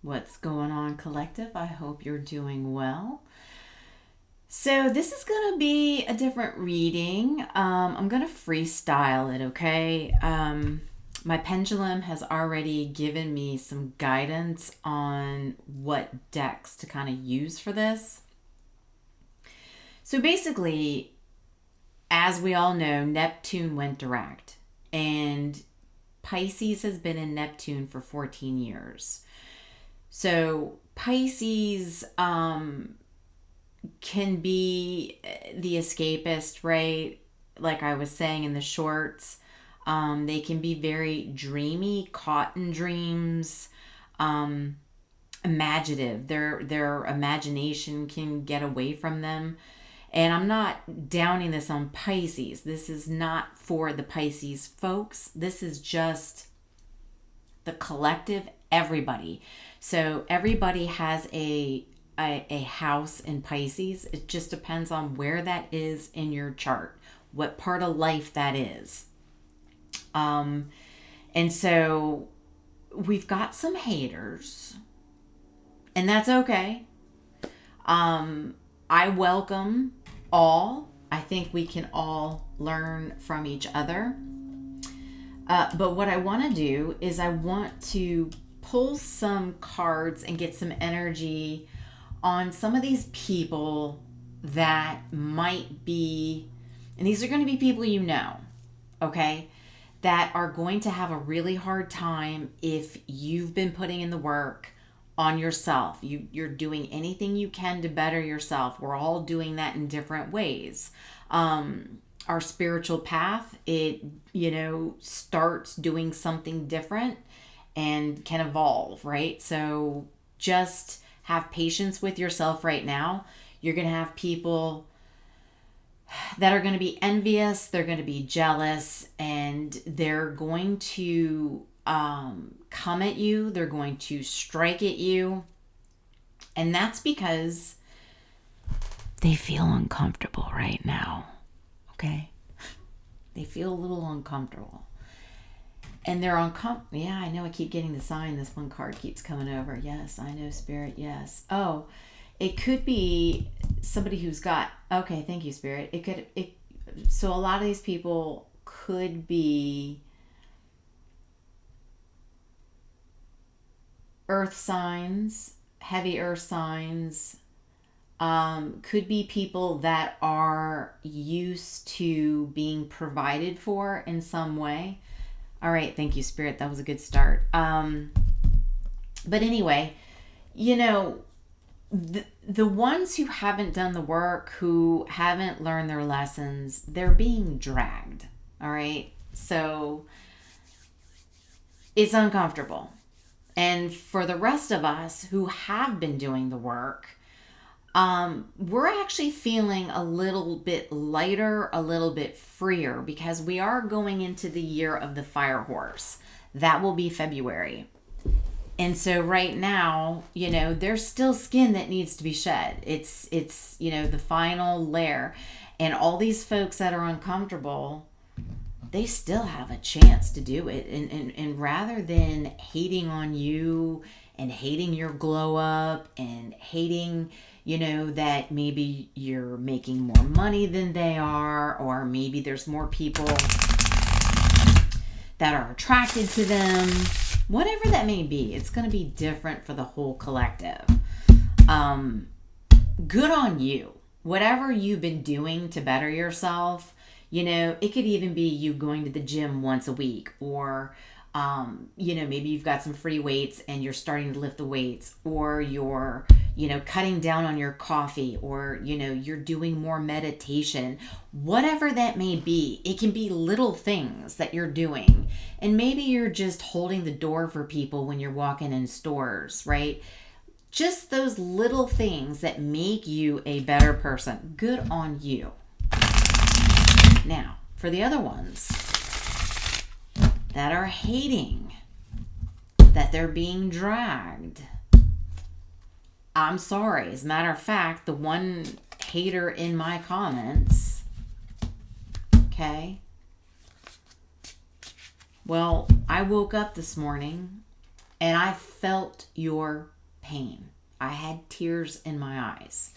What's going on, collective? I hope you're doing well. So, this is going to be a different reading. I'm going to freestyle it, okay? My pendulum has already given me some guidance on what decks to kind of use for this. So, basically, as we all know, Neptune went direct, and Pisces has been in Neptune for 14 years. So Pisces can be the escapist, right? Like I was saying in the shorts, they can be very dreamy, caught in dreams, imaginative. Their imagination can get away from them. And I'm not downing this on Pisces. This is not for the Pisces folks. This is just the collective, everybody. So everybody has a house in Pisces. It just depends on where that is in your chart, what part of life that is. And so we've got some haters, and that's okay. I welcome all. I think we can all learn from each other. But what I want to do is I want to pull some cards and get some energy on some of these people that might be, and these are going to be people you know, okay, that are going to have a really hard time if you've been putting in the work on yourself. You're doing anything you can to better yourself. We're all doing that in different ways. Our spiritual path, it, starts doing something different and can evolve, right? So just have patience with yourself right now. You're going to have people that are going to be envious, they're going to be jealous, and they're going to come at you, they're going to strike at you. And that's because they feel uncomfortable right now. Okay? They feel a little uncomfortable. And they're uncomfortable. Yeah, I know, I keep getting the sign. This one card keeps coming over. Yes, I know, Spirit. Yes. Oh, it could be somebody who's got, okay, thank you, Spirit. So a lot of these people could be earth signs, heavy earth signs, could be people that are used to being provided for in some way. All right, thank you, Spirit. That was a good start. But anyway, the ones who haven't done the work, who haven't learned their lessons, they're being dragged. All right, so it's uncomfortable. And for the rest of us who have been doing the work, we're actually feeling a little bit lighter, a little bit freer, because we are going into the year of the fire horse. That will be February. And so right now, there's still skin that needs to be shed. It's the final layer. And all these folks that are uncomfortable, they still have a chance to do it. And rather than hating on you and hating your glow up and hating, that maybe you're making more money than they are, or maybe there's more people that are attracted to them, whatever that may be, it's going to be different for the whole collective. Good on you. Whatever you've been doing to better yourself, it could even be you going to the gym once a week, or maybe you've got some free weights and you're starting to lift the weights, or you're cutting down on your coffee, or you're doing more meditation. Whatever that may be, it can be little things that you're doing. And maybe you're just holding the door for people when you're walking in stores, right? Just those little things that make you a better person. Good on you. Now, for the other ones that are hating that they're being dragged, I'm sorry. As a matter of fact, the one hater in my comments, okay, well, I woke up this morning And I felt your pain. I had tears in my eyes.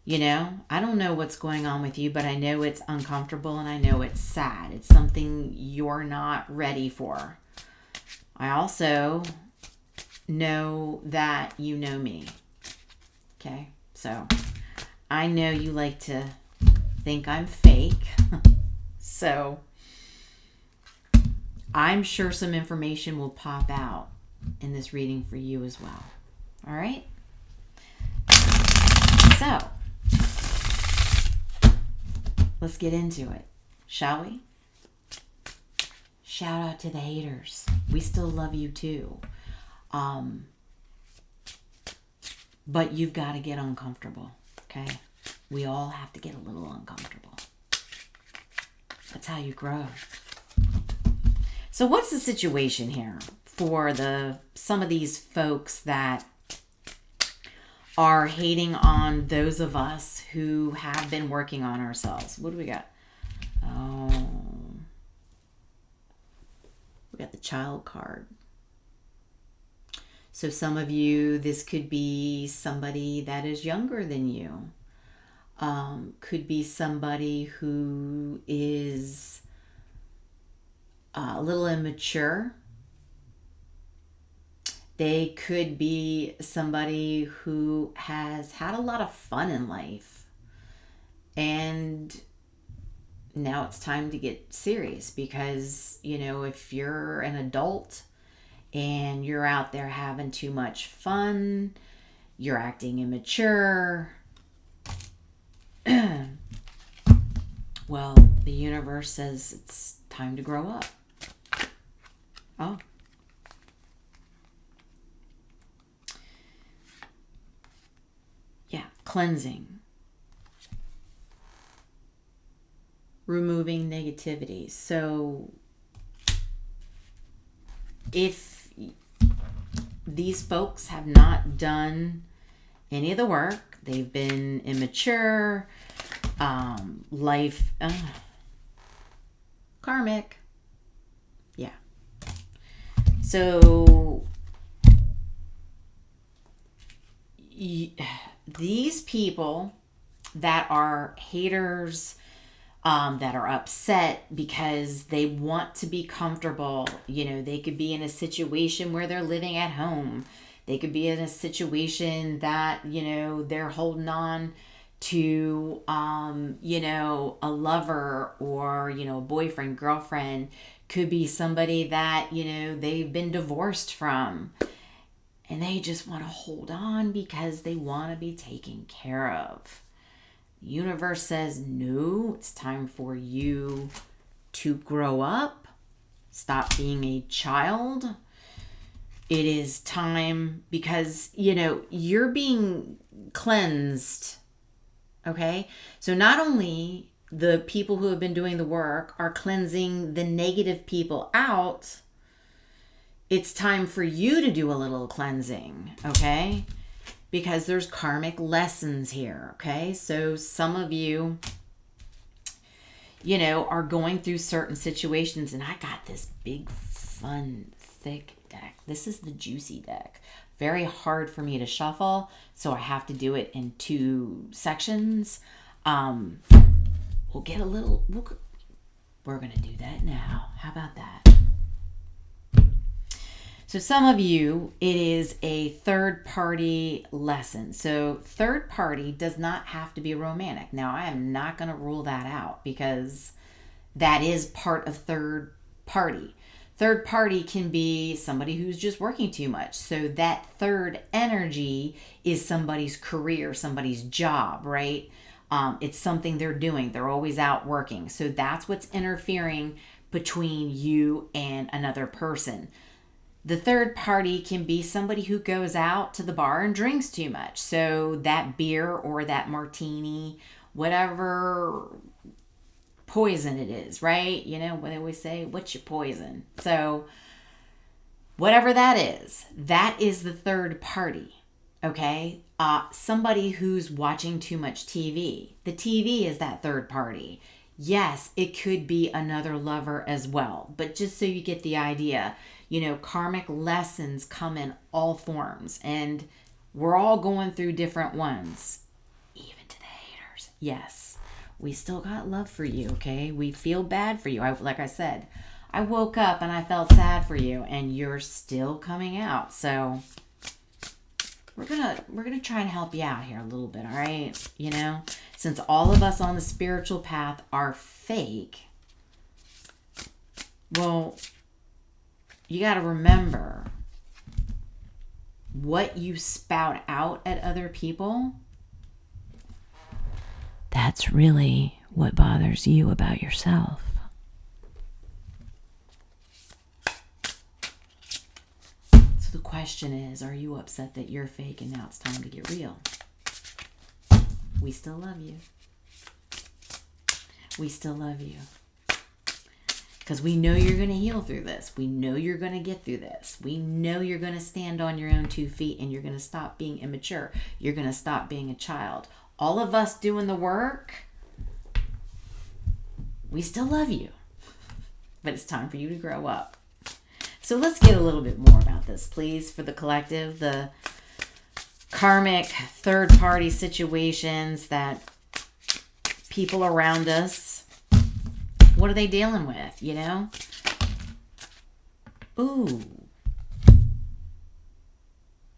You know, I don't know what's going on with you, but I know it's uncomfortable and I know it's sad. It's something you're not ready for. I also know that you know me. Okay, so I know you like to think I'm fake. So I'm sure some information will pop out in this reading for you as well. All right? So let's get into it, shall we? Shout out to the haters. We still love you too. But you've got to get uncomfortable, okay? We all have to get a little uncomfortable. That's how you grow. So what's the situation here for some of these folks that are hating on those of us who have been working on ourselves? What do we got? Oh, we got the Child card. So some of you, this could be somebody that is younger than you. Could be somebody who is a little immature. They could be somebody who has had a lot of fun in life. And now it's time to get serious because, you know, if you're an adult and you're out there having too much fun, you're acting immature, well, the universe says it's time to grow up. Oh. Yeah, cleansing. Removing negativity. So if these folks have not done any of the work, they've been immature, karmic. Yeah. So these people that are haters, that are upset because they want to be comfortable, you know, they could be in a situation where they're living at home. They could be in a situation that, you know, they're holding on to, you know, a lover or, you know, a boyfriend, girlfriend. Could be somebody that, you know, they've been divorced from. And they just want to hold on because they want to be taken care of. The universe says, no, it's time for you to grow up. Stop being a child. It is time because, you know, you're being cleansed. Okay? So not only the people who have been doing the work are cleansing the negative people out, it's time for you to do a little cleansing. Okay? Because there's karmic lessons here, okay? So some of you, you know, are going through certain situations, and I got this big, fun, thick deck. This is the juicy deck. Very hard for me to shuffle, so I have to do it in 2 sections. We'll get a little, we're going to do that now. How about that? So some of you, it is a third party lesson. So third party does not have to be romantic. Now, I am not going to rule that out because that is part of third party. Third party can be somebody who's just working too much. So that third energy is somebody's career, somebody's job, right? It's something they're doing. They're always out working. So that's what's interfering between you and another person. The third party can be somebody who goes out to the bar and drinks too much. So that beer or that martini, whatever poison it is, right? You know, what they always say, what's your poison? So whatever that is the third party, okay? Somebody who's watching too much TV. The TV is that third party. Yes, it could be another lover as well. But just so you get the idea, karmic lessons come in all forms, and we're all going through different ones. Even to the haters. Yes, we still got love for you, okay? We feel bad for you. Like I said, I woke up and I felt sad for you, and you're still coming out. So we're gonna try and help you out here a little bit, all right? Since all of us on the spiritual path are fake, well, you got to remember, what you spout out at other people, that's really what bothers you about yourself. So the question is, are you upset that you're fake and now it's time to get real? We still love you. We still love you. Because we know you're going to heal through this. We know you're going to get through this. We know you're going to stand on your own 2 feet, and you're going to stop being immature. You're going to stop being a child. All of us doing the work, we still love you. But it's time for you to grow up. So let's get a little bit more about this, please, for the collective. The karmic third-party situations that people around us, what are they dealing with, Ooh.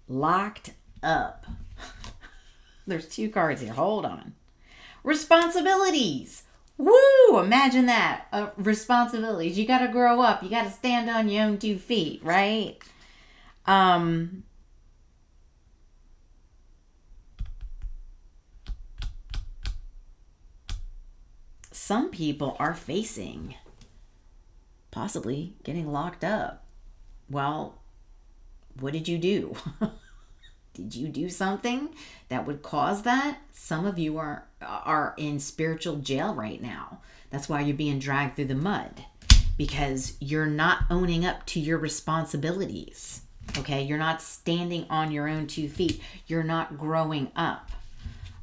Locked up. There's 2 cards here. Hold on. Responsibilities. Woo! Imagine that. Responsibilities. You got to grow up. You got to stand on your own 2 feet, right? Some people are facing possibly getting locked up. Well, what did you do? Did you do something that would cause that? Some of you are in spiritual jail right now. That's why you're being dragged through the mud, because you're not owning up to your responsibilities. Okay? You're not standing on your own 2 feet. You're not growing up.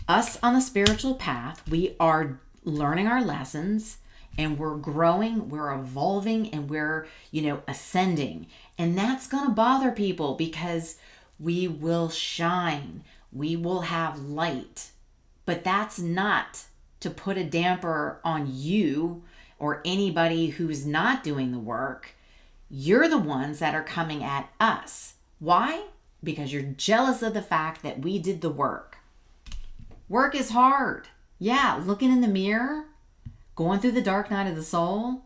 Us on the spiritual path, we are learning our lessons, and we're growing, we're evolving, and we're, ascending. And that's going to bother people, because we will shine. We will have light. But that's not to put a damper on you or anybody who's not doing the work. You're the ones that are coming at us. Why? Because you're jealous of the fact that we did the work. Work is hard. Yeah, looking in the mirror, going through the dark night of the soul,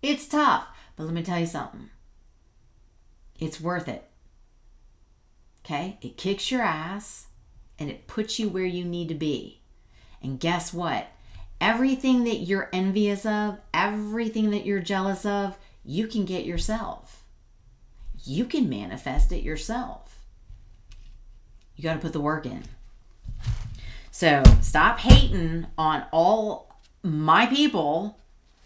it's tough. But let me tell you something. It's worth it. Okay? It kicks your ass, and it puts you where you need to be. And guess what? Everything that you're envious of, everything that you're jealous of, you can get yourself. You can manifest it yourself. You got to put the work in. So stop hating on all my people,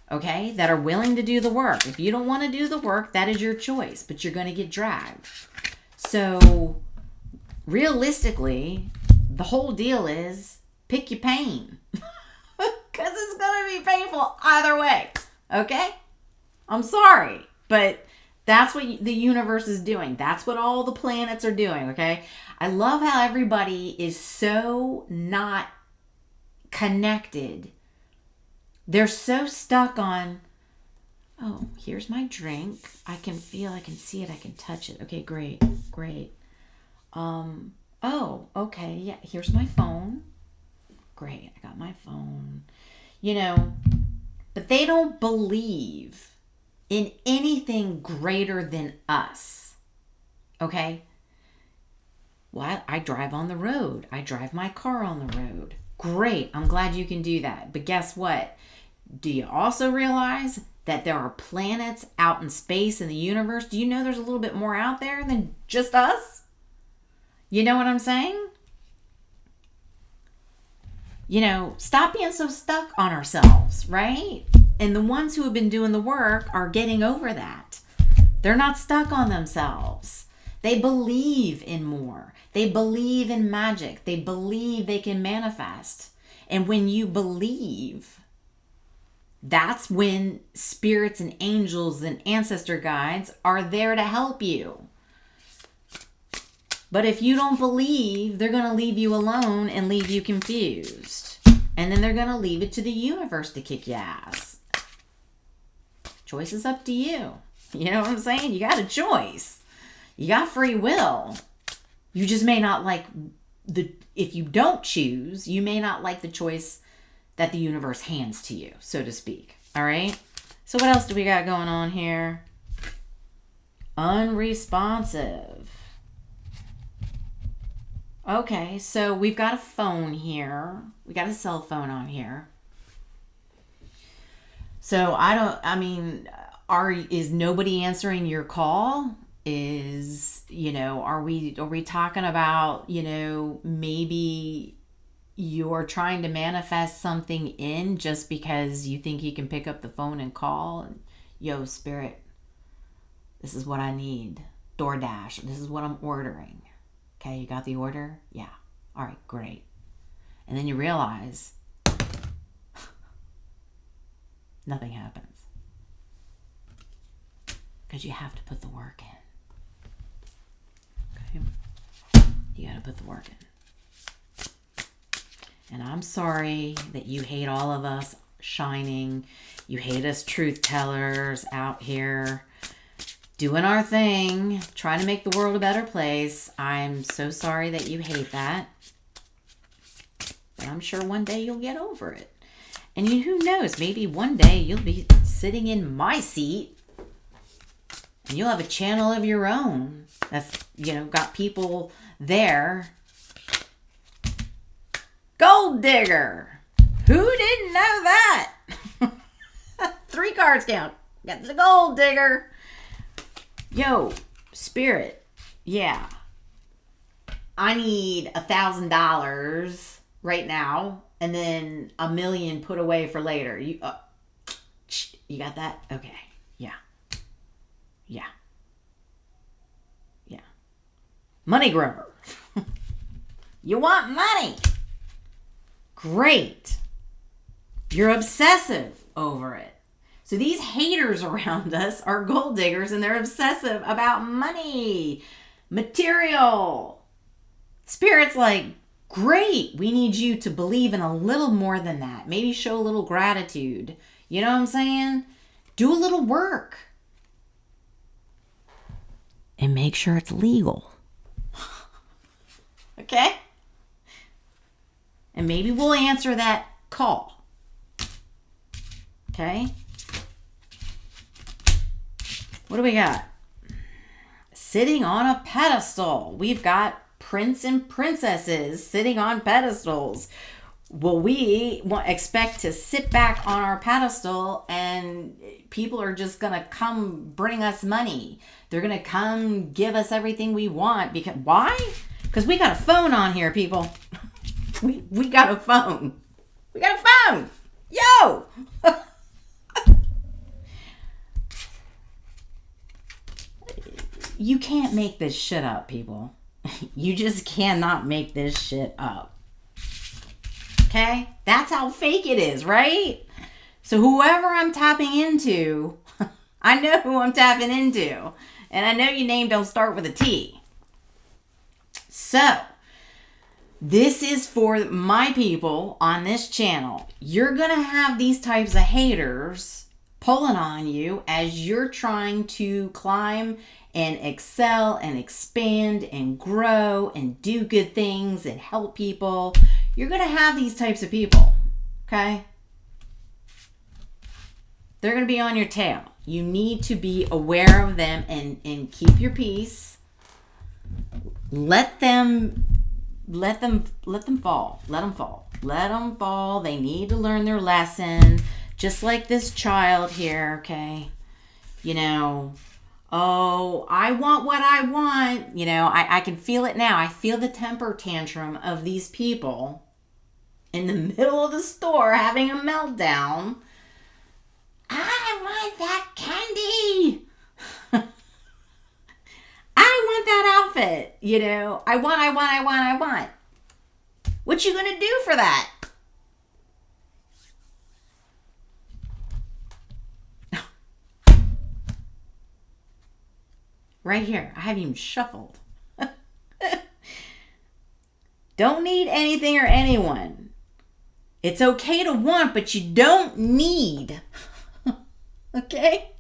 okay, that are willing to do the work. If you don't want to do the work, that is your choice, but you're going to get dragged. So realistically, the whole deal is pick your pain, because it's going to be painful either way, okay? I'm sorry, but that's what the universe is doing. That's what all the planets are doing, okay? I love how everybody is so not connected. They're so stuck on, oh, here's my drink. I can feel, I can see it, I can touch it. Okay, great. Oh, okay, yeah, here's my phone. Great, I got my phone. But they don't believe in anything greater than us. Okay? Well, I drive on the road. I drive my car on the road. Great. I'm glad you can do that. But guess what? Do you also realize that there are planets out in space in the universe? Do you know there's a little bit more out there than just us? You know what I'm saying? Stop being so stuck on ourselves, right? And the ones who have been doing the work are getting over that. They're not stuck on themselves. They believe in more. They believe in magic. They believe they can manifest. And when you believe, That's when spirits and angels and ancestor guides are there to help you. But if you don't believe, they're going to leave you alone and leave you confused. And then they're going to leave it to the universe to kick your ass. Choice is up to you. You know what I'm saying? You got a choice. You got free will. You just may not like if you don't choose, you may not like the choice that the universe hands to you, so to speak. All right? So what else do we got going on here? Unresponsive. Okay, so we've got a phone here. We got a cell phone on here. So is nobody answering your call? Are we talking about, maybe you're trying to manifest something in just because you think you can pick up the phone and call? Yo, spirit, this is what I need. DoorDash, this is what I'm ordering. Okay, you got the order? Yeah. All right, great. And then you realize nothing happens. Because you have to put the work in. Okay? You got to put the work in. And I'm sorry that you hate all of us shining. You hate us truth tellers out here doing our thing, trying to make the world a better place. I'm so sorry that you hate that. But I'm sure one day you'll get over it. And who knows, maybe one day you'll be sitting in my seat and you'll have a channel of your own that's, got people there. Gold digger. Who didn't know that? 3 cards down. Got the gold digger. Yo, spirit. Yeah. I need $1,000 right now, and then $1 million put away for later. You got that? Okay. Yeah. Money grubber. You want money? Great. You're obsessive over it. So these haters around us are gold diggers, and they're obsessive about money, material. Spirit's like, great, we need you to believe in a little more than that. Maybe show a little gratitude. You know what I'm saying? Do a little work. And make sure it's legal. Okay? And maybe we'll answer that call. Okay? What do we got? Sitting on a pedestal. We've got prince and princesses sitting on pedestals. Will we expect to sit back on our pedestal and people are just going to come bring us money? They're going to come give us everything we want. Why? Because we got a phone on here, people. We got a phone. We got a phone. Yo! You can't make this shit up, people. You just cannot make this shit up. Okay? That's how fake it is, right? So whoever I'm tapping into, I know who I'm tapping into. And I know your name don't start with a T. So, this is for my people on this channel. You're going to have these types of haters pulling on you as you're trying to climb and excel and expand and grow and do good things and help people. You're going to have these types of people, okay? They're going to be on your tail. You need to be aware of them and keep your peace. Let them fall. Let them fall. Let them fall. They need to learn their lesson. Just like this child here, okay? Oh, I want what I want. I can feel it now. I feel the temper tantrum of these people in the middle of the store having a meltdown. I want that candy. I want that outfit. I want. What you gonna do for that? Right here. I haven't even shuffled. Don't need anything or anyone. It's okay to want, but you don't need. Okay?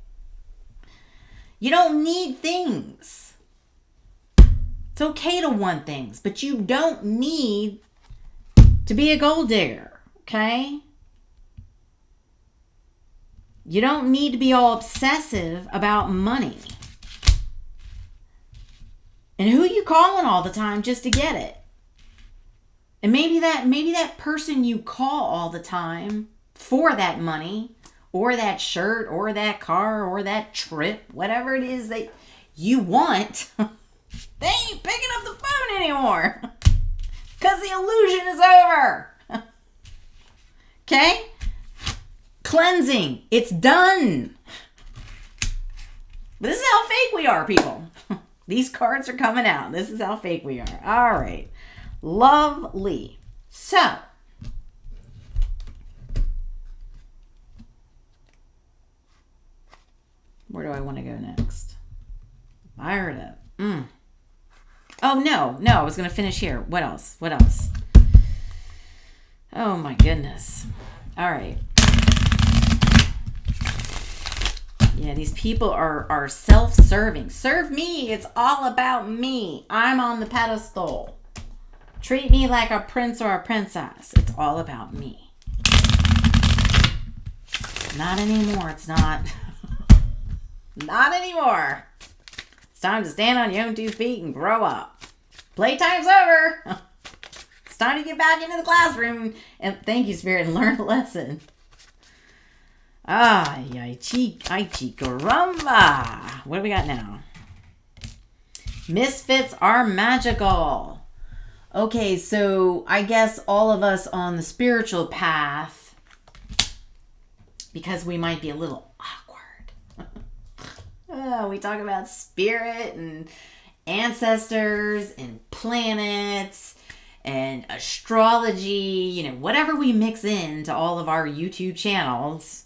You don't need things. It's okay to want things, but you don't need to be a gold digger. Okay? You don't need to be all obsessive about money. And who you calling all the time just to get it? And maybe that person you call all the time for that money or that shirt or that car or that trip, whatever it is that you want, they ain't picking up the phone anymore because the illusion is over. Okay? Cleansing. It's done. This is how fake we are, people. These cards are coming out. This is how fake we are. All right. Lovely. So, where do I want to go next? Fired up. Oh, no. I was going to finish here. What else? Oh, my goodness. All right. Yeah, these people are self-serving. Serve me. It's all about me. I'm on the pedestal. Treat me like a prince or a princess. It's all about me. Not anymore. It's not. Not anymore. It's time to stand on your own 2 feet and grow up. Playtime's over. It's time to get back into the classroom. And thank you, Spirit, and learn a lesson. Ay, caramba. What do we got now? Misfits are magical. Okay, so I guess all of us on the spiritual path, because we might be a little awkward. We talk about spirit and ancestors and planets and astrology, whatever we mix into all of our YouTube channels.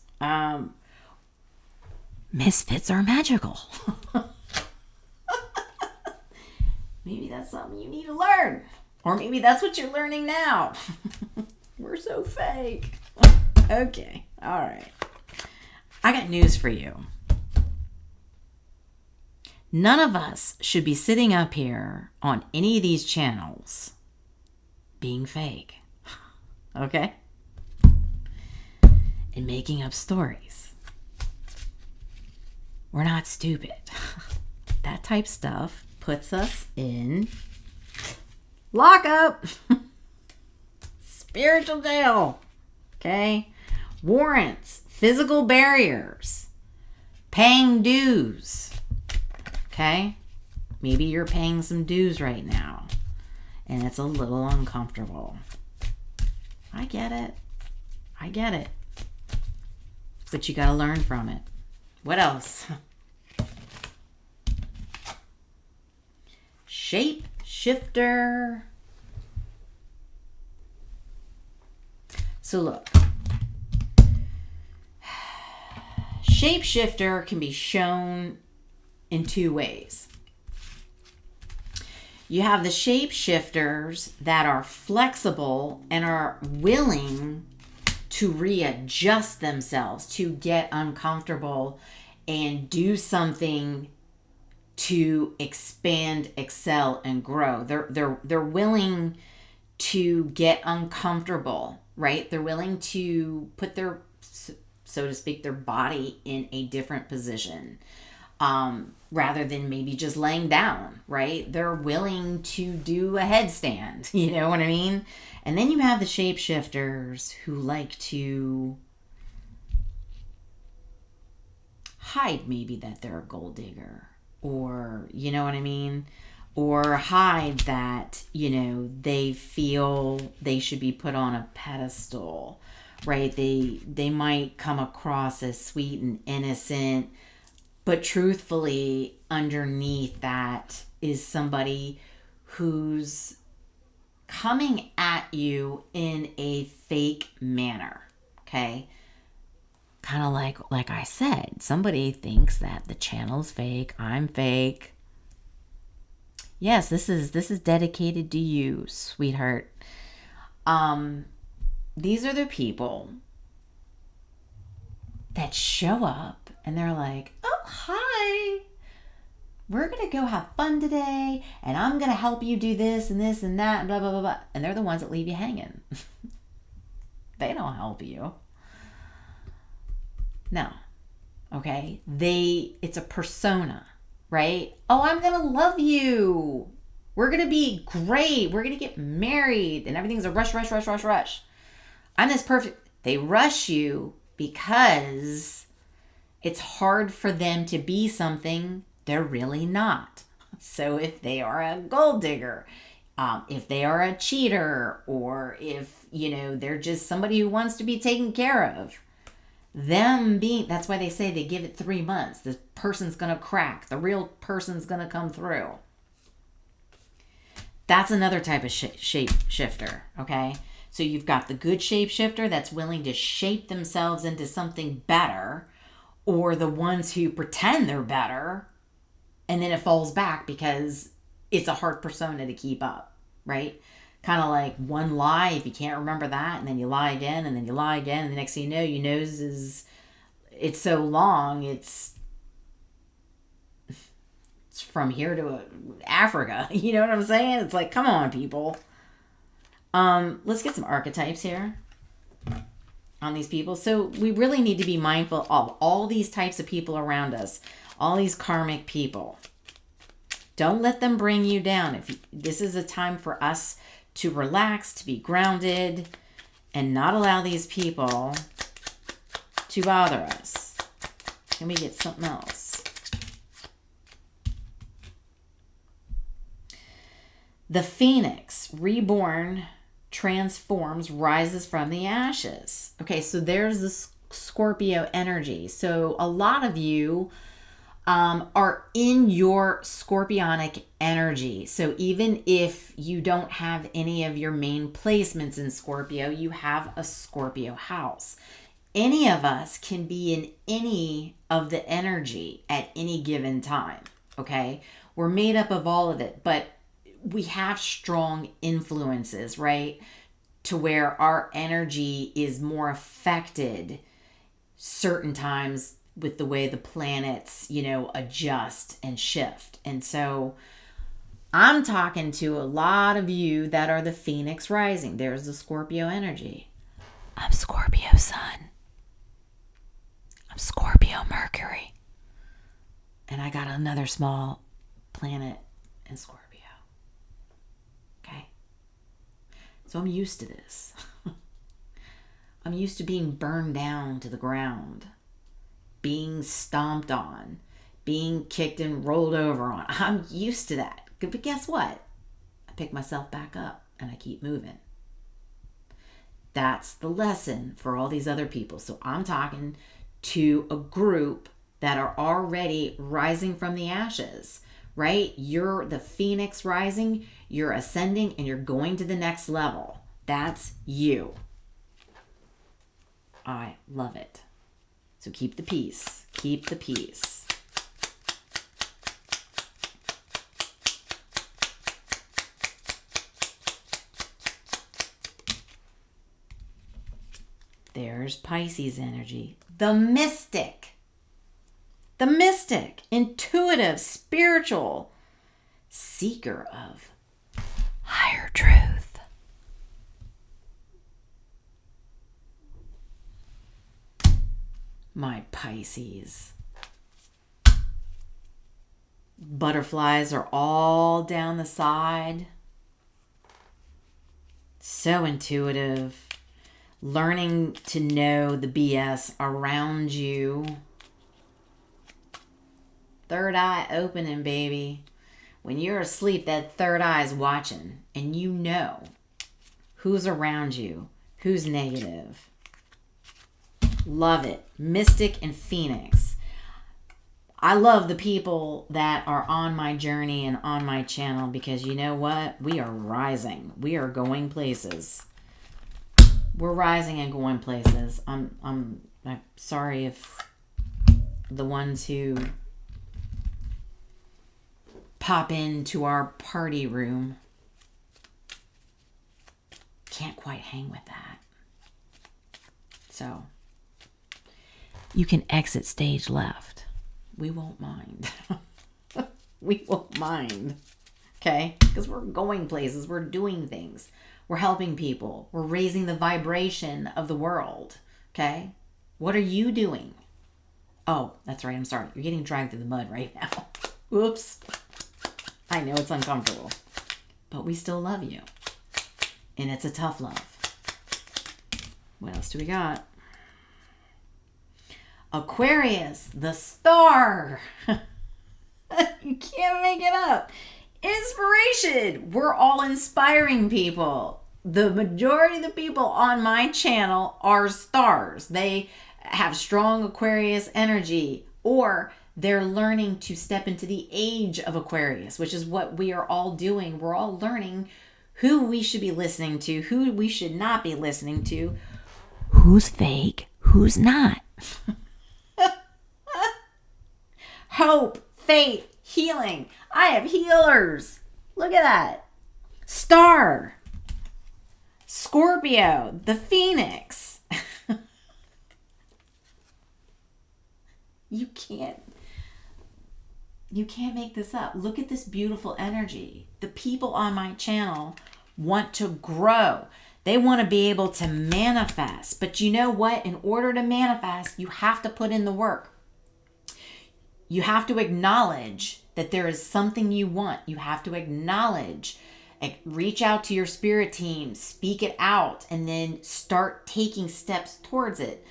Misfits are magical. Maybe that's something you need to learn. Or maybe that's what you're learning now. We're so fake. Okay. All right. I got news for you. None of us should be sitting up here on any of these channels being fake. Okay? And making up stories. We're not stupid. That type stuff puts us in lockup. Spiritual jail. Okay? Warrants. Physical barriers. Paying dues. Okay? Maybe you're paying some dues right now. And it's a little uncomfortable. I get it. But you got to learn from it. What else? Shape shifter. So look. Shapeshifter can be shown in 2 ways. You have the shapeshifters that are flexible and are willing to readjust themselves, to get uncomfortable and do something to expand, excel, and grow. They're willing to get uncomfortable, right? They're willing to put their, so to speak, their body in a different position, rather than maybe just laying down, right? They're willing to do a headstand, you know what I mean? And then you have the shapeshifters who like to hide maybe that they're a gold digger, or, you know what I mean? Or hide that, they feel they should be put on a pedestal, right? They might come across as sweet and innocent, but truthfully, underneath that is somebody who's coming at you in a fake manner, okay? Kind of like I said, somebody thinks that the channel's fake, I'm fake, Yes, this is dedicated to you, sweetheart. These are the people that show up and they're like, oh, hi. We're going to go have fun today, and I'm going to help you do this and this and that, and blah, blah, blah, blah. And they're the ones that leave you hanging. They don't help you. No. Okay? It's a persona, right? Oh, I'm going to love you. We're going to be great. We're going to get married, and everything's a rush, rush, rush, rush, rush. I'm this perfect. They rush you because it's hard for them to be something they're really not. So if they are a gold digger, if they are a cheater, or if, they're just somebody who wants to be taken care of, that's why they say they give it 3 months. The person's going to crack. The real person's going to come through. That's another type of shape shifter, okay? So you've got the good shape shifter that's willing to shape themselves into something better, or the ones who pretend they're better, and then it falls back because it's a hard persona to keep up, right? Kind of like one lie, if you can't remember that, and then you lie again, and then you lie again, and the next thing you know, your nose it's so long, it's from here to Africa. You know what I'm saying? It's like, come on, people. Let's get some archetypes here on these people. So we really need to be mindful of all these types of people around us, all these karmic people. Don't let them bring you down. This is a time for us to relax, to be grounded, and not allow these people to bother us. Can we get something else? The phoenix, reborn, transforms, rises from the ashes. Okay, so there's the Scorpio energy. So a lot of you are in your scorpionic energy. So even if you don't have any of your main placements in Scorpio, you have a Scorpio house. Any of us can be in any of the energy at any given time, okay? We're made up of all of it, but we have strong influences, right? To where our energy is more affected certain times with the way the planets, adjust and shift. And so I'm talking to a lot of you that are the Phoenix rising. There's the Scorpio energy. I'm Scorpio sun. I'm Scorpio Mercury. And I got another small planet in Scorpio. Okay? So I'm used to this. I'm used to being burned down to the ground, being stomped on, being kicked and rolled over on. I'm used to that. But guess what? I pick myself back up and I keep moving. That's the lesson for all these other people. So I'm talking to a group that are already rising from the ashes, right? You're the phoenix rising, you're ascending, and you're going to the next level. That's you. I love it. So keep the peace. Keep the peace. There's Pisces energy. The mystic. The mystic. Intuitive, spiritual, seeker of higher truth. My Pisces. Butterflies are all down the side. So intuitive. Learning to know the BS around you. Third eye opening, baby. When you're asleep, that third eye is watching. And you know who's around you, who's negative. Love it. Mystic and Phoenix. I love the people that are on my journey and on my channel because you know what? We are rising. We are going places. We're rising and going places. I'm sorry if the ones who pop into our party room. Can't quite hang with that. So you can exit stage left. We won't mind. We won't mind. Okay? Because we're going places. We're doing things. We're helping people. We're raising the vibration of the world. Okay? What are you doing? Oh, that's right. I'm sorry. You're getting dragged through the mud right now. Whoops. I know it's uncomfortable. But we still love you. And it's a tough love. What else do we got? Aquarius, the star. You can't make it up. Inspiration. We're all inspiring people. The majority of the people on my channel are stars. They have strong Aquarius energy, or they're learning to step into the age of Aquarius, which is what we are all doing. We're all learning who we should be listening to, who we should not be listening to, who's fake, who's not. Hope, faith, healing. I have healers. Look at that. Star. Scorpio, the phoenix. You can't make this up. Look at this beautiful energy. The people on my channel want to grow. They want to be able to manifest. But you know what? In order to manifest, you have to put in the work. You have to acknowledge that there is something you want. You have to acknowledge, reach out to your spirit team, speak it out, and then start taking steps towards it.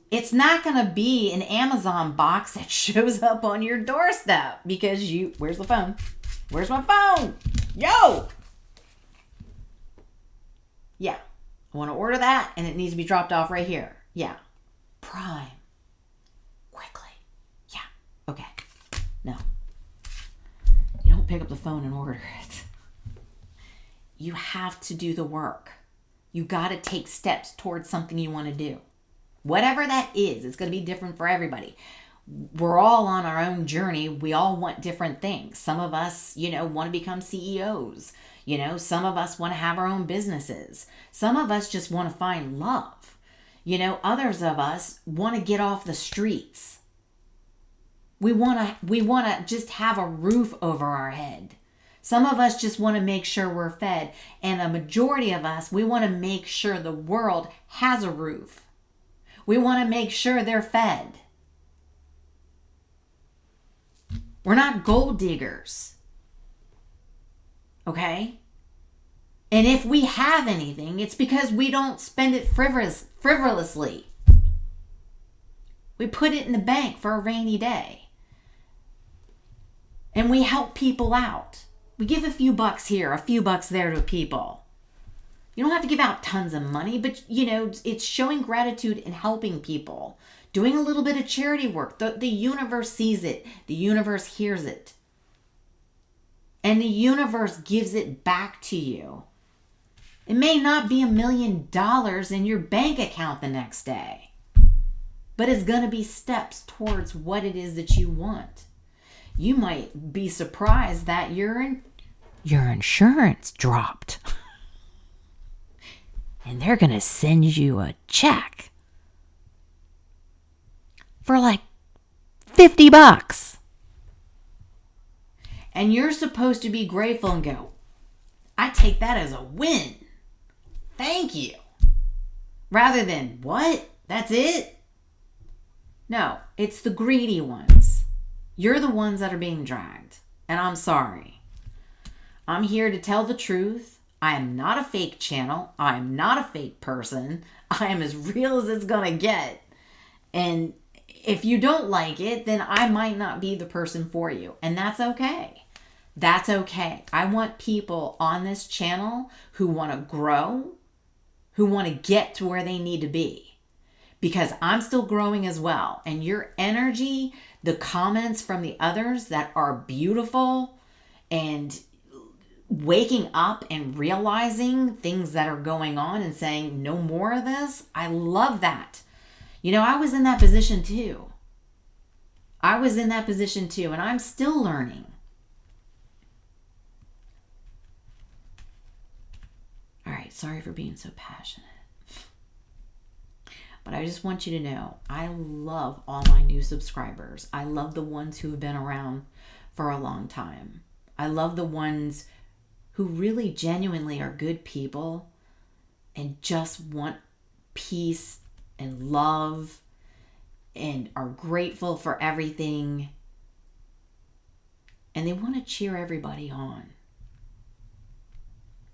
It's not going to be an Amazon box that shows up on your doorstep because where's the phone? Where's my phone? Yo! Yeah. I want to order that and it needs to be dropped off right here. Yeah. Prime. Quickly. Yeah. Okay. No. You don't pick up the phone and order it. You have to do the work. You got to take steps towards something you want to do. Whatever that is, it's going to be different for everybody. We're all on our own journey. We all want different things. Some of us, want to become CEOs. Some of us want to have our own businesses. Some of us just want to find love. Others of us want to get off the streets. We want to just have a roof over our head. Some of us just want to make sure we're fed. And a majority of us, we want to make sure the world has a roof. We want to make sure they're fed. We're not gold diggers. Okay? And if we have anything, it's because we don't spend it frivolously. We put it in the bank for a rainy day. And we help people out. We give a few bucks here, a few bucks there to people. You don't have to give out tons of money, but, it's showing gratitude and helping people. Doing a little bit of charity work. The universe sees it. The universe hears it. And the universe gives it back to you. It may not be $1 million in your bank account the next day, but it's going to be steps towards what it is that you want. You might be surprised that your insurance dropped. And they're going to send you a check for like $50. And you're supposed to be grateful and go, I take that as a win. Thank you. Rather than, what? That's it? No, it's the greedy ones. You're the ones that are being dragged. And I'm sorry. I'm here to tell the truth. I am not a fake channel. I am not a fake person. I am as real as it's going to get. And if you don't like it, then I might not be the person for you. And that's okay. That's okay. I want people on this channel who want to grow, who want to get to where they need to be. Because I'm still growing as well. And your energy, the comments from the others that are beautiful and waking up and realizing things that are going on and saying no more of this, I love that. I was in that position too. And I'm still learning. right, sorry for being so passionate. But I just want you to know, I love all my new subscribers. I love the ones who have been around for a long time. I love the ones who really genuinely are good people and just want peace and love and are grateful for everything. And they want to cheer everybody on.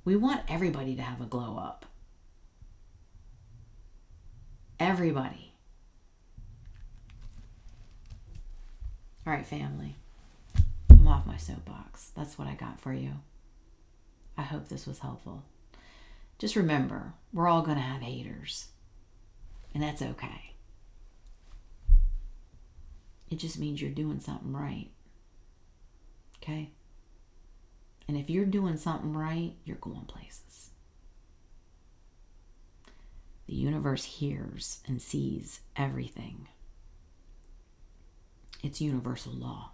We want everybody to have a glow up. Everybody. All right, family. I'm off my soapbox. That's what I got for you. I hope this was helpful. Just remember, we're all going to have haters. And that's okay. It just means you're doing something right. Okay? And if you're doing something right, you're going places. The universe hears and sees everything. It's universal law.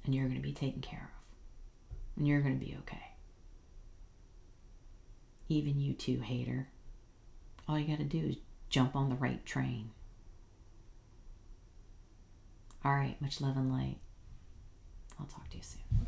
And you're going to be taken care of. And you're going to be okay. Even you too, hater. All you got to do is jump on the right train. All right, much love and light. I'll talk to you soon.